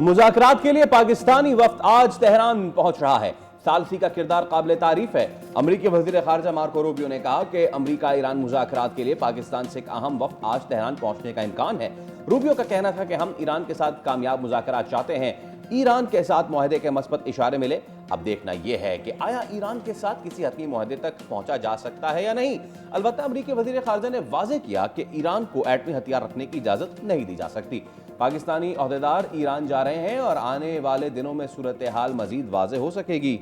مذاکرات کے لیے پاکستانی وفد آج تہران پہنچ رہا ہے۔ ثالثی کا کردار قابل تعریف ہے۔ امریکی وزیر خارجہ مارکو روبیو نے کہا کہ امریکہ ایران مذاکرات کے لیے پاکستان سے ایک اہم وفد آج تہران پہنچنے کا امکان ہے۔ روبیو کا کہنا تھا کہ ہم ایران کے ساتھ کامیاب مذاکرات چاہتے ہیں۔ ایران کے ساتھ معاہدے کے مثبت اشارے ملے۔ اب دیکھنا یہ ہے کہ آیا ایران کے ساتھ کسی حتمی معاہدے تک پہنچا جا سکتا ہے یا نہیں۔ البتہ امریکی وزیر خارجہ نے واضح کیا کہ ایران کو ایٹمی ہتھیار رکھنے کی اجازت نہیں دی جا سکتی۔ پاکستانی عہدیدار ایران جا رہے ہیں اور آنے والے دنوں میں صورتحال مزید واضح ہو سکے گی۔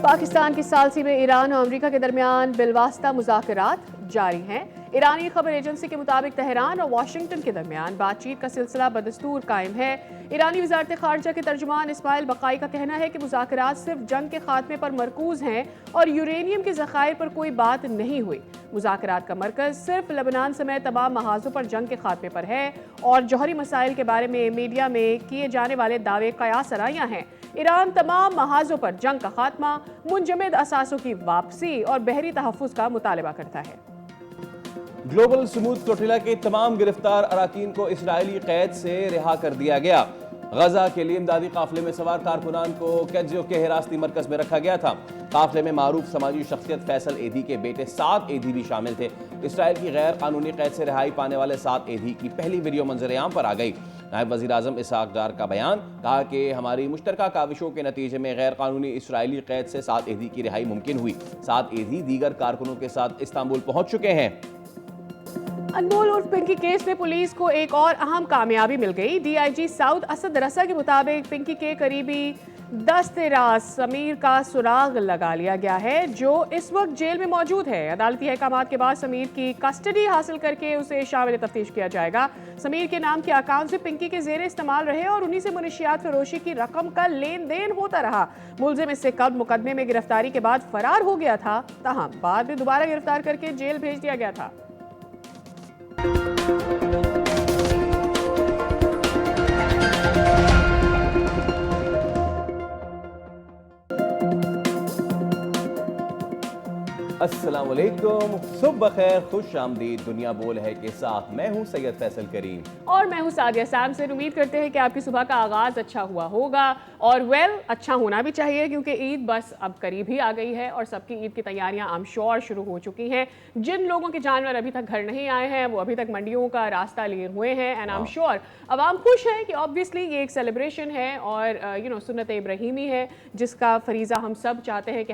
پاکستان کی ثالثی میں ایران اور امریکہ کے درمیان بالواسطہ مذاکرات جاری ہیں۔ ایرانی خبر ایجنسی کے مطابق تہران اور واشنگٹن کے درمیان بات چیت کا سلسلہ بدستور قائم ہے۔ ایرانی وزارت خارجہ کے ترجمان اسماعیل بقائی کا کہنا ہے کہ مذاکرات صرف جنگ کے خاتمے پر مرکوز ہیں اور یورینیم کے ذخائر پر کوئی بات نہیں ہوئی۔ مذاکرات کا مرکز صرف لبنان سمیت تمام محاذوں پر جنگ کے خاتمے پر ہے اور جوہری مسائل کے بارے میں میڈیا میں کیے جانے والے دعوے قیاس آرائیاں ہیں۔ ایران تمام محاذوں پر جنگ کا خاتمہ، منجمد اثاثوں کی واپسی اور بحری تحفظ کا مطالبہ کرتا ہے۔ گلوبل سمود فلوٹیلا کے تمام گرفتار اراکین کو اسرائیلی قید سے رہا کر دیا گیا۔ غزہ کے لیے امدادی قافلے میں سوار کارکنان کو کیجیو کے حراستی مرکز میں رکھا گیا تھا۔ قافلے میں معروف سماجی شخصیت فیصل ایدھی کے بیٹے 7 ایدھی بھی شامل تھے۔ اسرائیل کی غیر قانونی قید سے رہائی پانے والے 7 ایدھی کی پہلی ویڈیو منظر عام پر آ گئی۔ نائب وزیر اعظم اسحاق ڈار کا بیان، کہا کہ ہماری مشترکہ کاوشوں کے نتیجے میں غیر قانونی اسرائیلی قید سے 7 ایدھی کی رہائی ممکن ہوئی۔ 7 ایدھی دیگر کارکنوں کے ساتھ استنبول پہنچ چکے ہیں۔ انمول عرف پنکی کیس میں پولیس کو ایک اور اہم کامیابی مل گئی۔ ڈی آئی جی سعود اسد رسا کے مطابق پنکی کے قریبی دست راز سمیر کا سراغ لگا لیا گیا ہے، جو اس وقت جیل میں موجود ہے۔ عدالتی احکامات کے بعد سمیر کی کسٹڈی حاصل کر کے اسے شامل تفتیش کیا جائے گا۔ سمیر کے نام کے اکاؤنٹ سے پنکی کے زیر استعمال رہے اور انہی سے منشیات فروشی کی رقم کا لین دین ہوتا رہا۔ ملزم اس سے قبل مقدمے میں گرفتاری کے بعد فرار ہو گیا تھا، تاہم بعد میں دوبارہ گرفتار کر کے جیل بھیج دیا گیا تھا۔ السلام علیکم، صبح بخیر، خوش آمدید۔ دنیا بول ہے کے ساتھ میں ہوں سید فیصل کریم اور میں ہوں سعدیہ سامسن۔ امید کرتے ہیں کہ آپ کی صبح کا آغاز اچھا ہوا ہوگا اور اچھا ہونا بھی چاہیے، کیونکہ عید بس اب قریب ہی آ گئی ہے اور سب کی عید کی تیاریاں I'm sure شروع ہو چکی ہیں۔ جن لوگوں کے جانور ابھی تک گھر نہیں آئے ہیں وہ ابھی تک منڈیوں کا راستہ لیے ہوئے ہیں، اینڈ I'm sure عوام خوش ہیں کہ obviously یہ ایک سیلیبریشن ہے اور سنت ابراہیمی ہے جس کا فریضہ ہم سب چاہتے ہیں کہ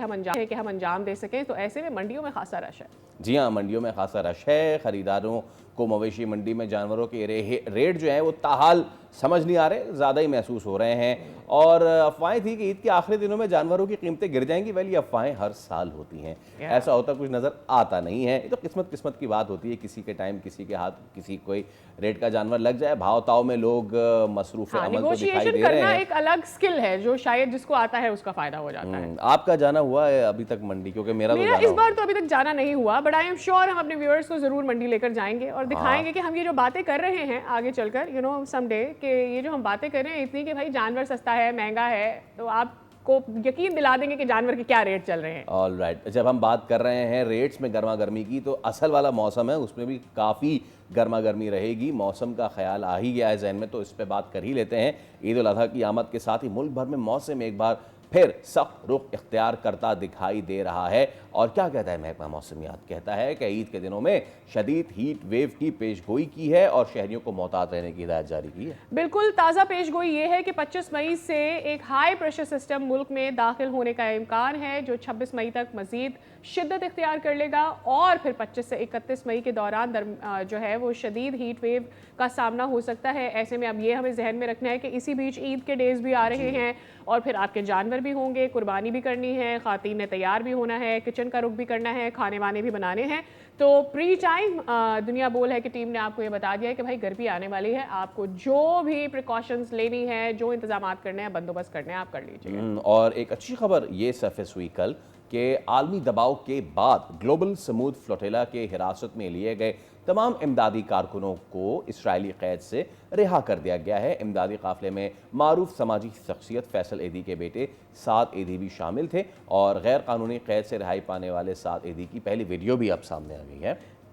ہم انجام دے سکیں، تو ایسے میں منڈیوں میں خاصا رش ہے۔ جی ہاں، منڈیوں میں خاصا رش ہے۔ خریداروں کو مویشی منڈی میں جانوروں کے ریٹ جو ہیں وہ تاحال سمجھ نہیں آ رہے، زیادہ ہی محسوس ہو رہے ہیں، اور افواہیں تھی کہ عید کے آخری دنوں میں جانوروں کی قیمتیں گر جائیں گی۔ ویل یہ افواہیں ہر سال ہوتی ہیں، ایسا ہوتا کچھ نظر آتا نہیں ہے۔ یہ تو قسمت کی بات ہوتی ہے، کسی کے ٹائم کسی کے ہاتھ کسی کوئی ریٹ کا جانور لگ جائے۔ بھاؤ تاؤ میں لوگ مصروف عمل تو دکھائی دے رہے ہیں۔ کرنا ایک الگ سکل ہے جو شاید جس کو آتا ہے اس کا فائدہ ہو جاتا ہے۔ آپ کا جانا ہوا ہے ابھی تک منڈی؟ کیونکہ میرا اس بار تو ابھی تک جانا نہیں ہوا، بٹ آئی ایم شیور ہم اپنے ویورز کو ضرور منڈی لے کر جائیں گے اور دکھائیں گے کہ ہم یہ جو باتیں کر رہے ہیں آگے چل کر سم ڈے، کہ یہ جو ہم باتیں کر رہے ہیں اتنی کہ بھائی جانور سستا ہے، مہنگا ہے، تو آپ کو یقین دلا دیں گے کہ جانور کے کیا ریٹ چل رہے ہیں۔ آل رائٹ، جب ہم بات کر رہے ہیں ریٹس میں گرما گرمی کی، تو اصل والا موسم ہے اس میں بھی کافی گرما گرمی رہے گی۔ موسم کا خیال آ ہی گیا ہے ذہن میں، تو اس پہ بات کر ہی لیتے ہیں۔ عید الاضحیٰ کی آمد کے ساتھ ہی ملک بھر میں موسم ایک بار پھر سخت رخ اختیار کرتا دکھائی دے رہا ہے، اور کیا کہتا ہے محکمہ موسمیات؟ کہتا ہے کہ عید کے دنوں میں شدید ہیٹ ویو کی پیش گوئی کی ہے اور شہریوں کو محتاط رہنے کی ہدایت جاری کی ہے۔ بالکل، تازہ پیش گوئی یہ ہے کہ 25 مئی سے ایک ہائی پریشر سسٹم ملک میں داخل ہونے کا امکان ہے، جو 26 مئی تک مزید شدت اختیار کر لے گا، اور پھر 25 سے 31 مئی کے دوران جو ہے وہ شدید ہیٹ ویو کا سامنا ہو سکتا ہے۔ ایسے میں اب یہ ہمیں ذہن میں رکھنا ہے کہ اسی بیچ عید کے ڈیز بھی آ رہے ہیں، اور پھر آپ کے جانور بھی ہوں گے، قربانی بھی کرنی ہے، خواتین نے تیار بھی ہونا ہے، کچن کا رخ بھی کرنا ہے، کھانے وانے بھی بنانے ہیں۔ تو پری ٹائم دنیا بول ہے کہ ٹیم نے آپ کو یہ بتا دیا ہے کہ بھائی گرمی آنے والی ہے، آپ کو جو بھی پریکاشنز لینی ہے، جو انتظامات کرنے ہیں، بندوبست کرنے ہیں، آپ کر لیجیے۔ اور ایک اچھی خبر یہ سرفیس ہوئی کل کہ عالمی دباؤ کے بعد گلوبل سمود فلوٹیلا کے حراست میں لیے گئے تمام امدادی کارکنوں کو اسرائیلی قید سے رہا کر دیا گیا ہے۔ امدادی قافلے میں معروف سماجی شخصیت فیصل ایدھی کے بیٹے 7 ایدھی بھی شامل تھے، اور غیر قانونی قید سے رہائی پانے والے 7 ایدھی کی پہلی ویڈیو بھی اب سامنے آ گئی ہے۔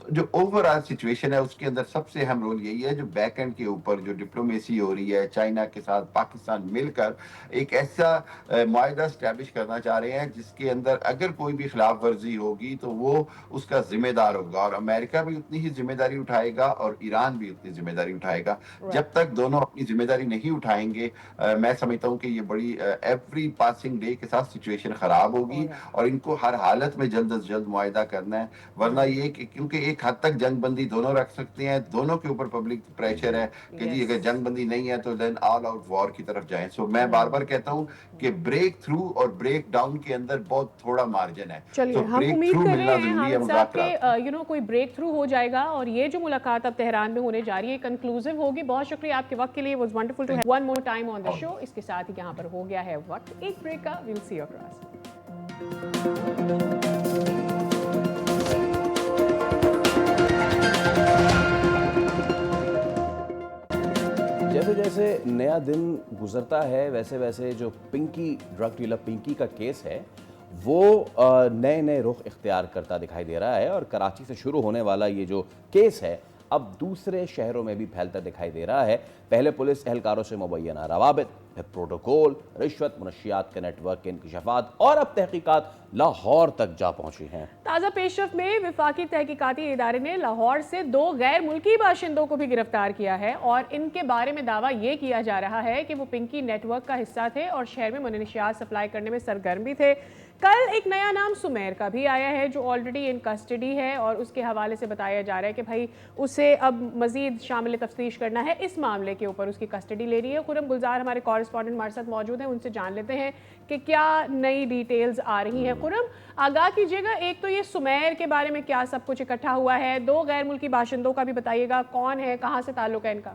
تو جو اوور آل سچویشن ہے اس کے اندر سب سے اہم رول یہی ہے جو بیک اینڈ کے اوپر جو ڈپلومیسی ہو رہی ہے چائنا کے ساتھ پاکستان مل کر ایک ایسا معاہدہ اسٹیبلش کرنا چاہ رہے ہیں جس کے اندر اگر کوئی بھی خلاف ورزی ہوگی تو وہ اس کا ذمہ دار ہوگا، اور امریکہ بھی اتنی ہی ذمہ داری اٹھائے گا اور ایران بھی اتنی ذمہ داری اٹھائے گا۔ جب تک دونوں اپنی ذمہ داری نہیں اٹھائیں گے میں سمجھتا ہوں کہ یہ بڑی ایوری پاسنگ ڈے کے ساتھ سچویشن خراب ہوگی، اور ان کو ہر حالت میں جلد از جلد معاہدہ کرنا ہے، ورنہ یہ کہ کیونکہ ایک حد تک جنگ بندی دونوں رکھ سکتے ہیں، دونوں کے اوپر پبلک پریشر ہے کہ جی اگر جنگ بندی نہیں ہے تو دین آل آؤٹ وار کی طرف جائیں۔ سو میں بار بار کہتا ہوں کہ بریک تھرو اور بریک ڈاؤن کے اندر بہت تھوڑا مارجن ہے، چلیے ہم بریک امید تھرو کر ملنا رہے ہیں ضروری ہے حامد صاحب مذاکرات۔ کہ کوئی بریک تھرو ہو جائے گا اور یہ جو ملاقات اب تہران میں ہونے جا رہی ہے کنکلوزیو ہوگی۔ بہت شکریہ آپ کے وقت کے لیے، was wonderful to have one more time on the show. اس کے ساتھ ہی یہاں پر ہو گیا ہے وقت ایک بریک کا، ویل سی یو اکراس۔ جیسے جیسے نیا دن گزرتا ہے ویسے ویسے جو پنکی ڈرگ ڈیلر پنکی کا کیس ہے وہ نئے نئے رخ اختیار کرتا دکھائی دے رہا ہے، اور کراچی سے شروع ہونے والا یہ جو کیس ہے اب دوسرے شہروں میں بھی پھیلتا دکھائی دے رہا ہے۔ پہلے پولیس اہلکاروں سے مبینہ روابط، پھر پروٹوکول، رشوت، منشیات کے نیٹ ورک کے انکشافات، اور اب تحقیقات لاہور تک جا پہنچی ہیں۔ تازہ پیش رفت میں وفاقی تحقیقاتی ادارے نے لاہور سے 2 غیر ملکی باشندوں کو بھی گرفتار کیا ہے، اور ان کے بارے میں دعویٰ یہ کیا جا رہا ہے کہ وہ پنکی نیٹ ورک کا حصہ تھے اور شہر میں منشیات سپلائی کرنے میں سرگرم بھی تھے۔ کل ایک نیا نام سمیر کا بھی آیا ہے جو آلریڈی ان کسٹڈی ہے، اور اس کے حوالے سے بتایا جا رہا ہے کہ بھائی اسے اب مزید شامل تفتیش کرنا ہے، اس معاملے کے اوپر اس کی کسٹڈی لے رہی ہے۔ خرم گلزار ہمارے کورسپونڈنٹ ہمارے ساتھ موجود ہیں، ان سے جان لیتے ہیں کہ کیا نئی ڈیٹیلز آ رہی ہیں۔ خرم آگاہ کیجیے گا، ایک تو یہ سمیر کے بارے میں کیا سب کچھ اکٹھا ہوا ہے، 2 غیر ملکی باشندوں کا بھی بتائیے گا، کون ہے، کہاں سے تعلق ہے ان کا؟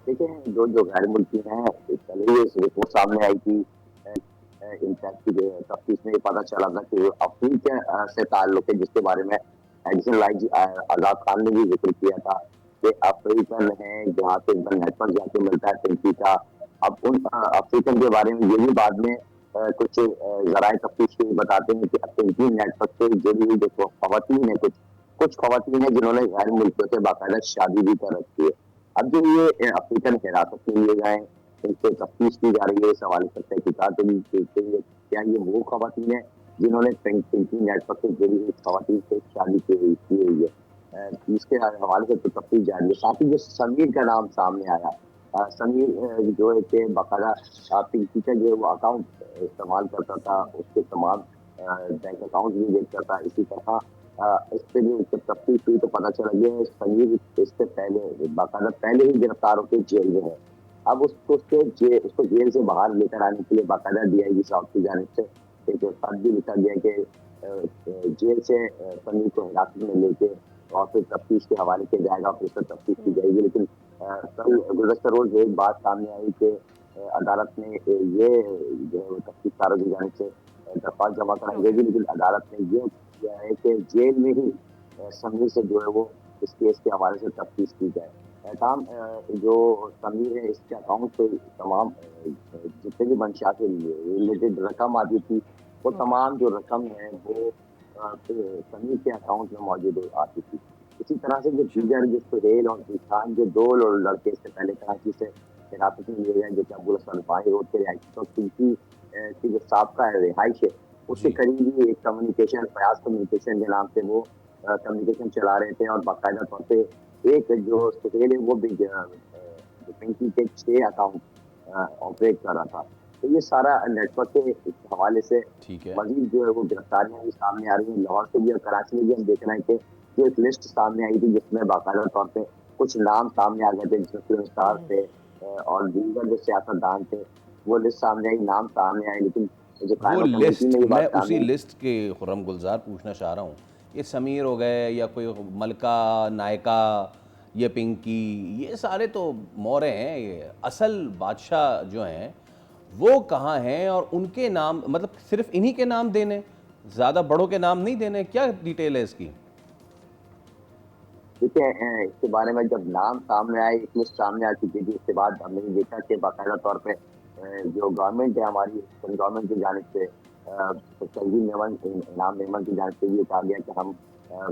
دیکھیں جو غیر ملکی ہیں پہلے یہ رپورٹ سامنے آئی تھی تفتیش میں یہ پتا چلا تھا کہ افریقہ سے تعلق ہے، جس کے بارے میں ایڈیشنل آئی جی آزاد خان نے بھی ذکر کیا تھا کہ افریقن ہیں جہاں سے نیٹ ورک جا کے ملتا ہے پنکی کا۔ اب ان افریقن کے بارے میں یہ بھی بعد میں کچھ ذرائع تفتیش کے بتاتے ہیں کہ پنکی نیٹ ورک سے جڑی ہوئی جو خواتین ہیں کچھ خواتین ہیں جنہوں نے غیر ملکیوں سے باقاعدہ شادی بھی کر رکھی ہے۔ اب جو یہ افریقن حراست میں لیے گئے ان سے تفتیش کی جا رہی ہے، اس حوالے سے تحقیقات بھی دیکھتے ہیں کیا یہ وہ خواتین ہیں جنہوں نے پنکی نیٹ ورک سے جڑی ہوئی خواتین سے شادی کی ہوئی ہے۔ اس کے حوالے سے تو تفتیش جاری ہے۔ ساتھ ہی جو سمیر کا نام سامنے آیا، سمیر جو ہے کہ باقاعدہ پنکی کا جو اکاؤنٹ استعمال کرتا تھا، اس کے تمام بینک اکاؤنٹ بھی دیکھتا تھا۔ اسی طرح اس پہ بھی جب تفتیش ہوئی تو پتہ چلا گیا سمیر اس سے پہلے باقاعدہ پہلے ہی گرفتار ہو کے جیل میں ہے۔ اب اس کو جیل سے باہر لے کر آنے کے لیے باقاعدہ ڈی آئی جی صاحب کی جانب سے ایک خط بھی لکھا گیا کہ جیل سے سمیر کو حراست میں لے کے اور پھر تفتیش کے حوالے کیا جائے گا، پھر اس پر تفتیش کی جائے گی۔ لیکن کل گزشتہ روز ایک بات سامنے آئی کہ عدالت نے یہ جو تفتیش کاروں کی جانب سے درخواست جمع کرائیں گے، لیکن عدالت نے یہ کیا ہے کہ جیل میں ہی سمیر سے جو ہے وہ اس کیس کے حوالے سے تفتیش کی جائے۔ احکام جو سمیر ہے اس کے اکاؤنٹ پہ تمام جتنے بھی منشیات سے ریلیٹڈ رقم آتی تھی وہ تمام جو رقم ہے وہ سمیر کے اکاؤنٹ میں موجود آتی تھی۔ اسی طرح سے جو دیگر جو سہیل اور ذیشان جو 2 لڑکے سے پہلے کراچی سے حراست میں لیے گئے جو کہ ابوالحسن فاہر روڈ کے رہائشی تو پنکی کی جو سابقہ رہائش ہے اس کے قریب ہی ایک کمیونیکیشن فیاض کمیونیکیشن کے نام سے وہ کمیونیکیشن چلا رہے تھے، اور باقاعدہ طور پہ ایک جو سہیل ہے وہ بھی پنکی کے 6 اکاؤنٹ آپریٹ کر رہا تھا۔ تو یہ سارا نیٹ ورک کے حوالے سے مزید جو ہے وہ گرفتاریاں بھی سامنے آ رہی ہیں۔ لاہور سے بھی اور کراچی میں بھی ہم دیکھ رہے ہیں کہ جو ایک لسٹ سامنے آئی تھی جس میں باقاعدہ طور پہ کچھ نام سامنے آ گئے تھے، جس میں فلم اسٹار تھے اور دیگر جو سیاستدان تھے، وہ لسٹ سامنے آئی، نام سامنے آئے، لیکن جو وہ قائمہ کمیٹی لسٹ میں یہ میں بات اسی سامنے لسٹ کے خرم گلزار پوچھنا چاہ رہا ہوں، یہ سمیر ہو گئے یا کوئی ملکہ نائکا، یہ پنکی، یہ سارے تو مورے ہیں، یہ اصل بادشاہ جو ہیں وہ کہاں ہیں، اور ان کے نام مطلب صرف انہی کے نام دینے، زیادہ بڑوں کے نام نہیں دینے، کیا ڈیٹیل ہے اس کی؟ دیکھیں اس کے بارے میں جب نام سامنے آئے، ایک لسٹ سامنے آ چکی تھی، اس کے بعد ہم نے دیکھا کہ باقاعدہ طور پہ جو گورنمنٹ ہے ہماری گورنمنٹ کی جانب سے تنظیم میمن انعام میمن کی جانب سے یہ کہا گیا کہ ہم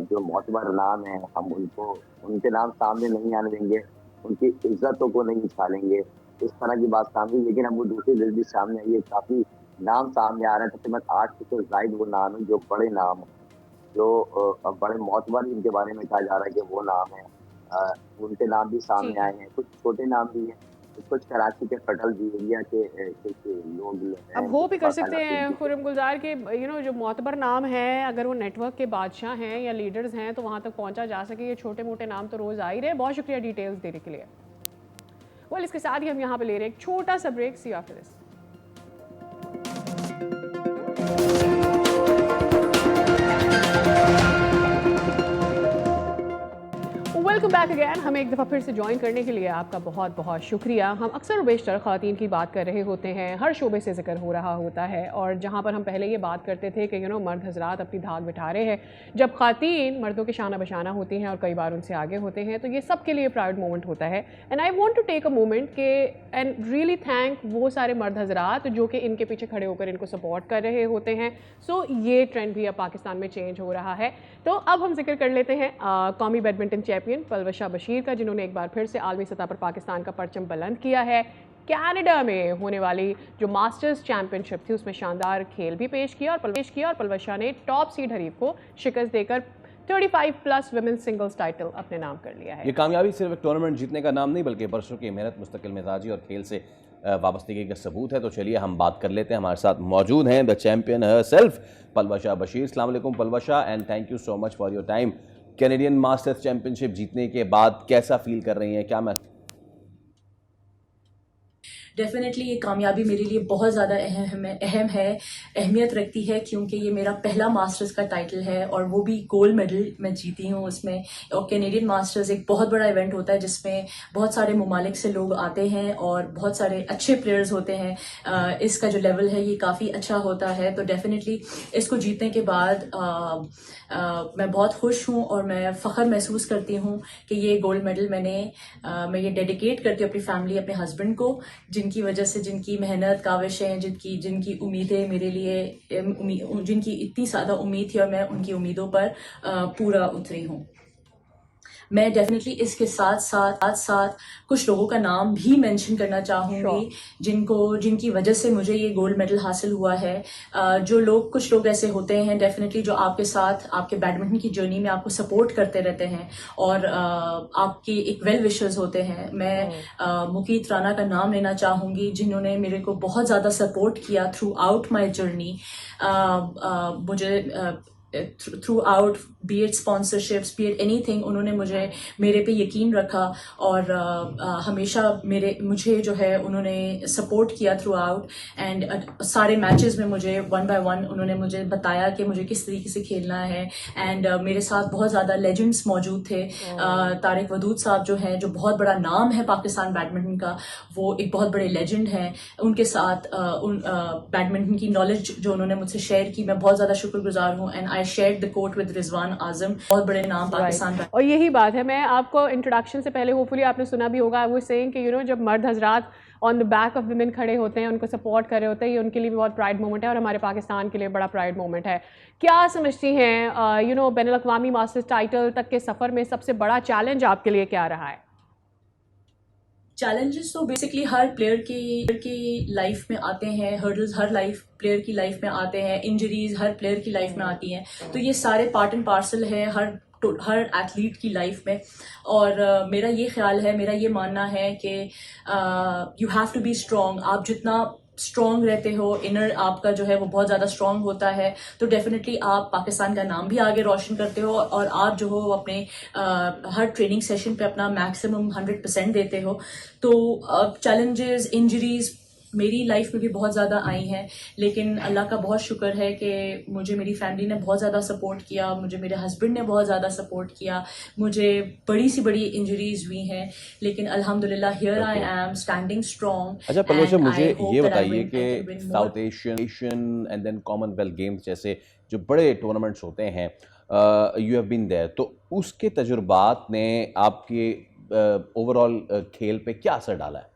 جو معتبر نام ہیں ہم ان کے نام سامنے نہیں آنے دیں گے, ان کی عزتوں کو نہیں چھالیں گے, اس طرح کی بات سامنے. لیکن اب وہ دوسری دل بھی سامنے آئی ہے, کافی نام سامنے آ رہے ہیں, تقریباً 8 سے زائد وہ نام ہیں جو بڑے نام ہیں, جو بڑے معتبر ان کے بارے میں کہا جا رہا ہے کہ وہ نام ہیں. ان کے نام بھی سامنے آئے ہیں, کچھ چھوٹے نام بھی ہیں, کچھ کراچی کے فیڈرل ایریا کے کچھ لوگ ہیں. اب ہو بھی کر سکتے ہیں خرم گلزار کے جو معتبر نام ہیں, اگر وہ نیٹ ورک کے بادشاہ ہیں یا لیڈرز ہیں تو وہاں تک پہنچا جا سکے. یہ چھوٹے موٹے نام تو روز آ ہی رہے. بہت شکریہ ڈیٹیلز دینے کے لیے. اس کے ساتھ ہی ہم یہاں پہ لے رہے ہیں ایک چھوٹا سا break. See after this. Welcome back again. ہمیں ایک دفعہ پھر سے جوائن کرنے کے لیے آپ کا بہت بہت شکریہ. ہم اکثر و بیشتر خواتین کی بات کر رہے ہوتے ہیں, ہر شعبے سے ذکر ہو رہا ہوتا ہے, اور جہاں پر ہم پہلے یہ بات کرتے تھے کہ مرد حضرات اپنی دھاک بٹھا رہے ہیں, جب خواتین مردوں کے شانہ بشانہ ہوتی ہیں اور کئی بار ان سے آگے ہوتے ہیں, تو یہ سب کے لیے پراؤڈ مومنٹ ہوتا ہے. And I want to take a moment کہ اینڈ ریئلی تھینک وہ سارے مرد حضرات جو کہ ان کے پیچھے کھڑے ہو کر ان کو سپورٹ کر رہے ہوتے ہیں. سو یہ ٹرینڈ بھی اب پاکستان میں چینج ہو رہا ہے. تو اب ہم ذکر کر لیتے ہیں قومی بیڈمنٹن چیمپئن پلوشہ بشیر کا, جنہوں نے ایک بار پھر سے عالمی سطح پر پاکستان کا پرچم بلند کیا ہے. کینیڈا میں ہونے والی جو ماسٹرز چیمپئن شپ تھی اس میں شاندار کھیل بھی پیش کیا اور پلوشہ نے ٹاپ سیڈ حریف کو شکست دے کر 35+ ویمن سنگلز ٹائٹل اپنے نام کر لیا ہے. یہ کامیابی صرف ایک ٹورنامنٹ جیتنے کا نام نہیں بلکہ برسوں کی محنت, مستقل مزاجی اور کھیل سے وابستگی کا ثبوت ہے. تو چلیے ہم بات کر لیتے ہیں. ہمارے ساتھ موجود ہیں the champion herself Palwasha Bashir. السلام علیکم Palwasha, and thank you so much for your time. Canadian masters championship جیتنے کے بعد کیسا فیل کر رہی ہیں, کیا میں ڈیفینیٹلی یہ کامیابی میرے لیے بہت زیادہ اہم ہے, اہمیت رکھتی ہے, کیونکہ یہ میرا پہلا ماسٹرز کا ٹائٹل ہے اور وہ بھی گولڈ میڈل میں جیتی ہوں اس میں. اور کینیڈین ماسٹرز ایک بہت بڑا ایونٹ ہوتا ہے جس میں بہت سارے ممالک سے لوگ آتے ہیں اور بہت سارے اچھے پلیئرز ہوتے ہیں. اس کا جو لیول ہے یہ کافی اچھا ہوتا ہے. تو ڈیفینیٹلی اس کو جیتنے کے بعد میں بہت خوش ہوں اور میں فخر محسوس کرتی ہوں کہ یہ گولڈ میڈل میں یہ ڈیڈیکیٹ کرتی ہوں اپنی فیملی, اپنے ہسبینڈ کو, جن کی وجہ سے, جن کی محنت کاوشیں, جن کی امیدیں میرے لیے, جن کی اتنی زیادہ امید تھی اور میں ان کی امیدوں پر پورا اتری ہوں. میں ڈیفینیٹلی اس کے ساتھ کچھ لوگوں کا نام بھی مینشن کرنا چاہوں گی جن کی وجہ سے مجھے یہ گولڈ میڈل حاصل ہوا ہے. کچھ لوگ ایسے ہوتے ہیں ڈیفینیٹلی جو آپ کے ساتھ آپ کے بیڈمنٹن کی جرنی میں آپ کو سپورٹ کرتے رہتے ہیں اور آپ کی ایک ویل وشرز ہوتے ہیں. میں مقیت رانا کا نام لینا چاہوں گی, جنہوں نے میرے کو بہت زیادہ سپورٹ کیا تھرو آؤٹ مائی جرنی. مجھے throughout, be it sponsorships, be it anything, انہوں نے میرے پہ یقین رکھا اور ہمیشہ مجھے جو ہے انہوں نے سپورٹ کیا تھرو آؤٹ. اینڈ سارے میچز میں مجھے 1 by 1 انہوں نے مجھے بتایا کہ مجھے کس طریقے سے کھیلنا ہے. اینڈ میرے ساتھ بہت زیادہ لیجنڈس موجود تھے. طارق ودود صاحب جو ہیں, جو بہت بڑا نام ہے پاکستان بیڈمنٹن کا, وہ ایک بہت بڑے لیجنڈ ہیں. ان کے ساتھ بیڈمنٹن کی نالج جو انہوں نے مجھ سے شیئر کی, میں بہت زیادہ شکر گزار ہوں. And I shared the court with Rizwan Azam, بہت بڑے نام پاکستان. اور یہی بات ہے, میں آپ کو انٹروڈکشن سے پہلے ہوپفلی آپ نے سنا بھی ہوگا, وہ سیئنگ کہ جب مرد حضرات آن دا بیک آف ویمن کھڑے ہوتے ہیں, ان کو سپورٹ کر رہے ہوتے ہیں, یہ ان کے لیے بھی بہت پرائڈ مومنٹ ہے اور ہمارے پاکستان کے لیے بڑا پرائڈ مومنٹ ہے. کیا سمجھتی ہیں بین الاقوامی ماسٹرز ٹائٹل تک کے سفر میں سب سے بڑا چیلنج آپ کے لیے کیا رہا ہے؟ چیلنجز تو بیسکلی ہر پلیئر کی لائف میں آتے ہیں, ہرڈلز ہر پلیئر کی لائف میں آتے ہیں, انجریز ہر پلیئر کی لائف میں آتی ہیں. تو یہ سارے پارٹ اینڈ پارسل ہے ہر ایتھلیٹ کی لائف میں. اور میرا یہ خیال ہے, میرا یہ ماننا ہے کہ you have to be strong. آپ جتنا اسٹرانگ رہتے ہو, انر آپ کا جو ہے وہ بہت زیادہ اسٹرانگ ہوتا ہے, تو ڈیفینیٹلی آپ پاکستان کا نام بھی آگے روشن کرتے ہو اور آپ جو ہو اپنے ہر ٹریننگ سیشن پہ اپنا میکسیمم 100% دیتے ہو. تو چیلنجز, انجریز میری لائف میں بھی بہت زیادہ آئی ہیں, لیکن اللہ کا بہت شکر ہے کہ مجھے میری فیملی نے بہت زیادہ سپورٹ کیا, مجھے میرے ہسبینڈ نے بہت زیادہ سپورٹ کیا. مجھے بڑی سی بڑی انجریز ہوئی ہیں, لیکن الحمدللہ here I am standing strong. اچھا پلوشہ, مجھے یہ بتائیے کہ South Asian and then Commonwealth Games جیسے جو بڑے ٹورنامنٹس ہوتے ہیں, یو ہیو بین دیئر, تو اس کے تجربات نے آپ کے اوور آل کھیل پہ کیا اثر ڈالا ہے؟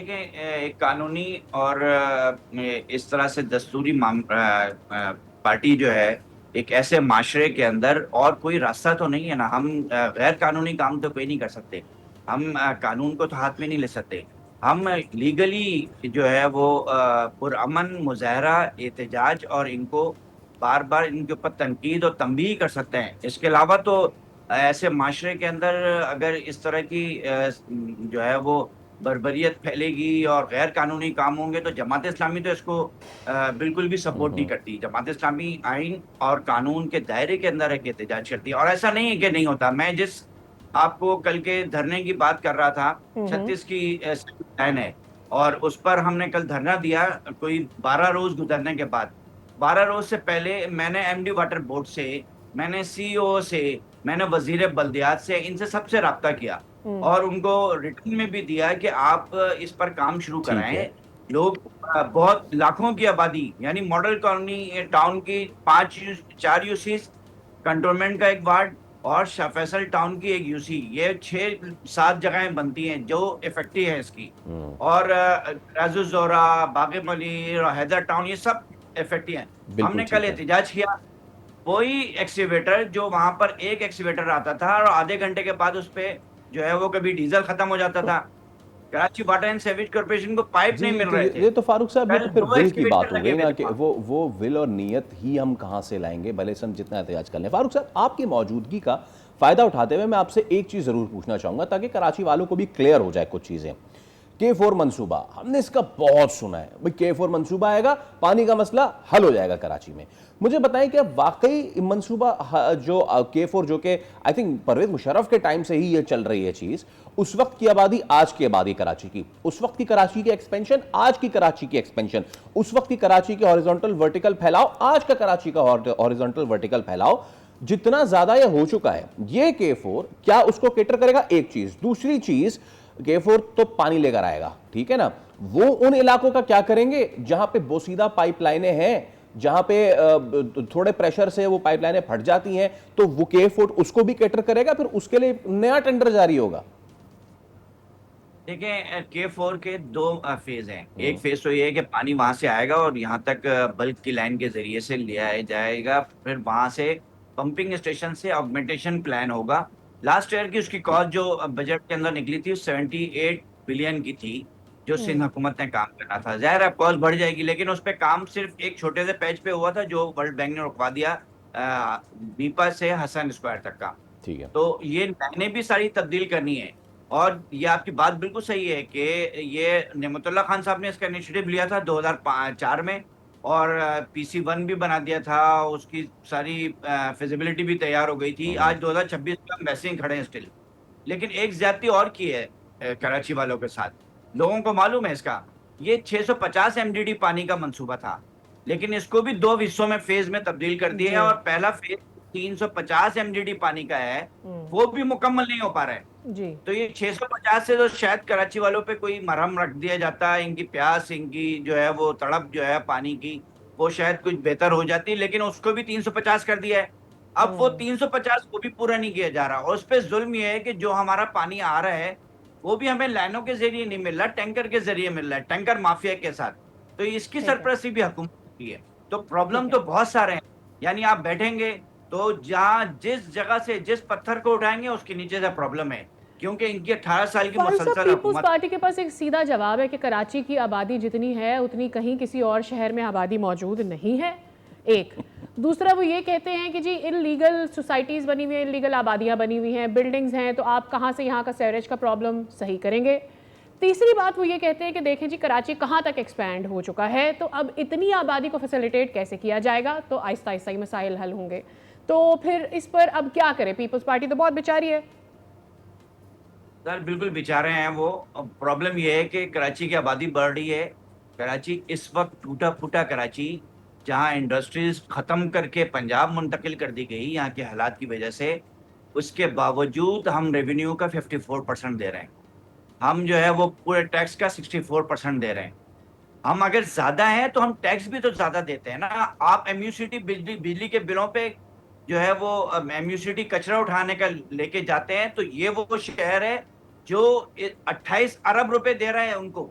دیکھیں ایک قانونی اور اس طرح سے دستوری پارٹی جو ہے ایک ایسے معاشرے کے اندر اور کوئی راستہ تو نہیں ہے نا. ہم غیر قانونی کام تو کوئی نہیں کر سکتے, ہم قانون کو تو ہاتھ میں نہیں لے سکتے. ہم لیگلی جو ہے وہ پرامن مظاہرہ, احتجاج اور ان کو بار بار ان کے اوپر تنقید اور تنبیہ کر سکتے ہیں. اس کے علاوہ تو ایسے معاشرے کے اندر اگر اس طرح کی جو ہے وہ بربریت پھیلے گی اور غیر قانونی کام ہوں گے تو جماعت اسلامی تو اس کو بالکل بھی سپورٹ نہیں کرتی. جماعت اسلامی آئین اور قانون کے دائرے کے اندر ایک احتجاج کرتی ہے, اور ایسا نہیں ہے کہ نہیں ہوتا. میں جس آپ کو کل کے دھرنے کی بات کر رہا تھا, 36 کی لائن ہے اور اس پر ہم نے کل دھرنا دیا. کوئی 12 روز گزرنے کے بعد, 12 روز سے پہلے میں نے ایم ڈی واٹر بورڈ سے, میں نے سی او سے, میں نے وزیر بلدیات سے, ان سے سب سے رابطہ کیا اور ان کو ریٹن میں بھی دیا کہ آپ اس پر کام شروع کرائیں. لوگ بہت لاکھوں کی آبادی, یعنی ماڈل کالونی ٹاؤن کی 4 یو سیز, کنٹونمنٹ کا ایک وارڈ اور شاہ فیصل ٹاؤن کی ایک یو سی, یہ 6-7 جگہیں بنتی ہیں جو افیکٹو ہے اس کی. اور راز الزہرا, باغ ملی اور حیدر ٹاؤن, یہ سب افیکٹو ہیں. ہم نے کل احتجاج کیا. وہی ایکسکیویٹر جو وہاں پر ایک ایکسکیویٹر آتا تھا اور آدھے گھنٹے کے بعد اس پہ جو ہے وہ کبھی ڈیزل ختم ہو جاتا تھا. Karachi water and sewage corporation کو پائپ نہیں مل رہے تھے. یہ تو فاروق صاحب, یہ تو پھر ول کی بات ہو گئی نا کہ وہ ول اور نیت ہی ہم کہاں سے لائیں گے, بھلے سے ہم جتنا احتجاج کر لیں. فاروق صاحب, آپ کی موجودگی کا فائدہ اٹھاتے ہوئے میں آپ سے ایک چیز ضرور پوچھنا چاہوں گا تاکہ کراچی والوں کو بھی کلیئر ہو جائے کچھ چیزیں. K4 منصوبہ, ہم نے اس کا بہت سنا ہے بھئی K4 منصوبہ آئے گا, پانی کا مسئلہ حل ہو جائے گا کراچی میں. مجھے بتائیں کہ واقعی منصوبہ جو K4 جو کہ آئی تھنک پرویز مشرف کے ٹائم سے ہی یہ چل رہی ہے چیز, اس وقت کی آبادی آج کی آبادی کراچی کی, اس وقت کی کراچی کی ایکسپینشن آج کی کراچی کی ایکسپینشن, اس وقت کی کراچی کی ہاریزونٹل ورٹیکل پھیلاؤ آج کا کراچی کا ہاریزونٹل ورٹیکل پھیلاؤ, جتنا زیادہ یہ ہو چکا ہے, یہ K4 کیا اس کو کیٹر کرے گا؟ ایک چیز. دوسری چیز, K4 تو پانی لے کر آئے گا, ٹھیک ہے نا, وہ ان علاقوں کا کیا کریں گے جہاں پہ بوسیدہ پائپ لائنیں ہیں, جہاں پہ تھوڑے پریشر سے وہ پائپ لائنیں پھٹ جاتی ہیں, تو وہ K4 اس کو بھی کیٹر کرے گا, پھر اس کے لیے نیا ٹینڈر جاری ہوگا. دیکھیں K4 کے 2 فیز ہیں. ایک فیز تو یہ ہے کہ پانی وہاں سے آئے گا اور یہاں تک بلک کی لائن کے ذریعے سے لے آیا جائے گا, پھر وہاں سے پمپنگ اسٹیشن سے آگمنٹیشن پلان ہوگا. لاسٹ ایئر کی اس کی کاسٹ جو بجٹ کے اندر نکلی تھی 78 بلین کی تھی, جو سندھ حکومت نے کام کرنا تھا. ظاہر ہے کاسٹ بڑھ جائے گی, لیکن اس پہ کام صرف ایک چھوٹے سے پیچ پہ ہوا تھا جو ورلڈ بینک نے رکوا دیا, بیپا سے حسن اسکوائر تک کا. ٹھیک ہے, تو یہ لائنیں بھی ساری تبدیل کرنی ہے. اور یہ آپ کی بات بالکل صحیح ہے کہ یہ نعمت اللہ خان صاحب نے اس کا انیشیٹو لیا تھا 2004 میں, اور PC1 بھی بنا دیا تھا, اس کی ساری فیزیبلٹی بھی تیار ہو گئی تھی. آج 2026 میں ہم ویسے ہی کھڑے ہیں اسٹل. لیکن ایک زیادتی اور کی ہے کراچی والوں کے ساتھ, لوگوں کو معلوم ہے اس کا. یہ 650 MDD پانی کا منصوبہ تھا, لیکن اس کو بھی 2 حصوں میں فیز میں تبدیل کر دیا ہے, اور پہلا فیز 350 MDD پانی کا ہے, وہ بھی مکمل نہیں ہو پا رہا ہے. تو یہ 650 سے تو شاید کراچی والوں پہ کوئی مرہم رکھ دیا جاتا ہے, ان کی پیاس, ان کی جو ہے وہ تڑپ جو ہے پانی کی, وہ شاید کچھ بہتر ہو جاتی, لیکن اس کو بھی 350 کر دیا ہے. اب وہ 350 کو بھی پورا نہیں کیا جا رہا, اور اس پہ ظلم یہ ہے کہ جو ہمارا پانی آ رہا ہے وہ بھی ہمیں لائنوں کے ذریعے نہیں مل رہا, ٹینکر کے ذریعے مل رہا ہے, ٹینکر مافیا کے ساتھ. تو اس کی سرپرستی بھی حکومت کی ہے. تو پرابلم تو بہت سارے ہیں, یعنی آپ بیٹھیں گے تو جہاں جس جگہ سے جس پتھر کو اٹھائیں گے اس کے نیچے سے پرابلم ہے, کیونکہ ان کی 18 سال کی مسلسل پیپلز پارٹی کے پاس ایک سیدھا جواب ہے کہ کراچی کی آبادی جتنی ہے اتنی کہیں کسی اور شہر میں آبادی موجود نہیں ہے. ایک دوسرا وہ یہ کہتے ہیں کہ جی ان لیگل سوسائٹیز بنی ہوئی ہیں, ان لیگل آبادیاں بنی ہوئی ہیں, بلڈنگز ہیں, تو آپ کہاں سے یہاں کا سیوریج کا پرابلم صحیح کریں گے. تیسری بات وہ یہ کہتے ہیں کہ دیکھیں جی کراچی کہاں تک ایکسپینڈ ہو چکا ہے, تو اب اتنی آبادی کو فیسیلیٹیٹ کیسے کیا جائے گا, تو آہستہ آہستہ ہی مسائل حل ہوں گے. تو پھر اس پر اب کیا کرے, پیپلز پارٹی تو بہت بیچاری ہے. سر بالکل بیچارے ہیں وہ. پرابلم یہ ہے کہ کراچی کی آبادی بڑھ رہی ہے. کراچی اس وقت ٹوٹا پھوٹا کراچی, جہاں انڈسٹریز ختم کر کے پنجاب منتقل کر دی گئی یہاں کے حالات کی وجہ سے, اس کے باوجود ہم ریونیو کا 54% دے رہے ہیں. ہم جو ہے وہ پورے ٹیکس کا 64% دے رہے ہیں. ہم اگر زیادہ ہیں تو ہم ٹیکس بھی تو زیادہ دیتے ہیں نا. آپ MUCT بجلی کے بلوں پہ جو ہے وہ MUCT کچرا اٹھانے کا لے کے جاتے ہیں, تو یہ وہ شہر ہے جو 28 ارب روپے دے رہا ہے ان کو.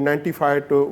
95 to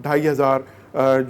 2,500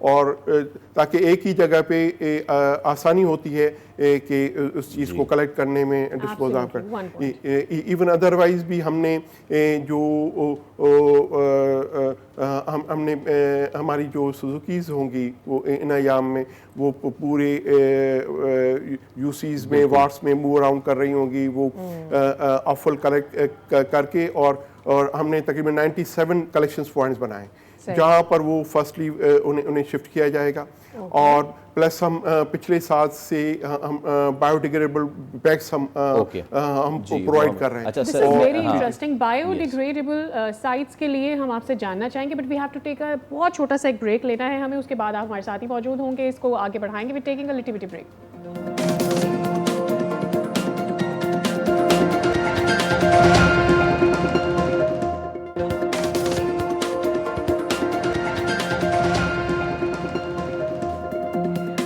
اور تاکہ ایک ہی جگہ پہ آسانی ہوتی ہے کہ اس چیز کو کلیکٹ کرنے میں ڈسپوز آف کر. ایون ادروائز بھی ہم نے جو ہم نے ہماری جو سوزوکیز ہوں گی وہ ان ایام میں وہ پورے یو سیز میں وارڈس میں موو اراؤنڈ کر رہی ہوں گی, وہ آفل کلیکٹ کر کے, اور ہم نے تقریباً 97 کلیکشنز پوائنٹس بنائے جہاں پر وہ فرسٹلی انہیں شفٹ کیا جائے گا. اور پلس ہم پچھلے سال سے ہم بایو ڈیگریڈیبل بیگس ہم پرووائڈ کر رہے ہیں. This is very interesting. Biodegradable sites کے لیے ہم آپ سے جاننا چاہیں گے, but we have to take بہت چھوٹا سا ایک بریک لینا ہے ہمیں, اس کے بعد آپ ہمارے ساتھ ہی موجود ہوں گے, اس کو آگے بڑھائیں گے. We taking a little bit break.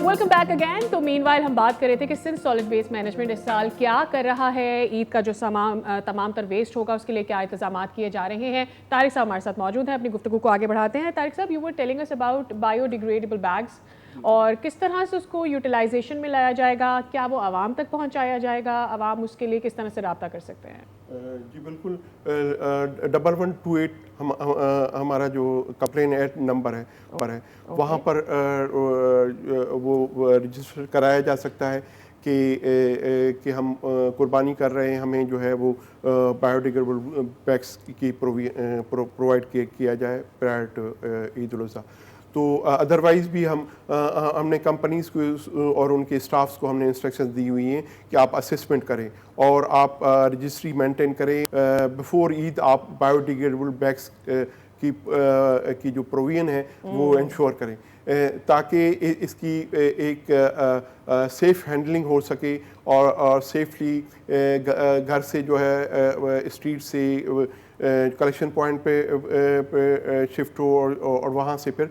Welcome back again. تو مین وائل ہم بات کر رہے تھے کہ سندھ سالڈ ویسٹ مینجمنٹ اس سال کیا کر رہا ہے, عید کا جو تمام تر ویسٹ ہوگا اس کے لیے کیا انتظامات کیے جا رہے ہیں. طارق صاحب ہمارے ساتھ موجود ہیں, اپنی گفتگو کو آگے بڑھاتے ہیں. Tariq sahab, you were telling us about biodegradable bags, اور کس طرح سے اس کو یوٹیلائزیشن میں لایا جائے گا, کیا وہ عوام تک پہنچایا جائے گا, عوام اس کے لیے کس طرح سے رابطہ کر سکتے ہیں؟ جی بالکل, 1128 ہمارا جو کمپلین ایٹ نمبر ہے وہاں پر وہ رجسٹر کرایا جا سکتا ہے کہ ہم قربانی کر رہے ہیں, ہمیں جو ہے وہ بایو ڈیگریڈیبل بیگس کی پرووائڈ کیا جائے پرائر ٹو عید الاضحیٰ. تو ادروائز بھی ہم نے کمپنیز کو اور ان کے اسٹافس کو ہم نے انسٹرکشنز دی ہوئی ہیں کہ آپ اسسمنٹ کریں اور آپ رجسٹری مینٹین کریں. بفور عید آپ بایو ڈیگریڈیبل بیگس کی جو پروویژن ہے وہ انشور کریں تاکہ اس کی ایک سیف ہینڈلنگ ہو سکے اور سیفلی گھر سے جو ہے اسٹریٹ سے کلیکشن پوائنٹ پہ شفٹ ہو اور وہاں سے پھر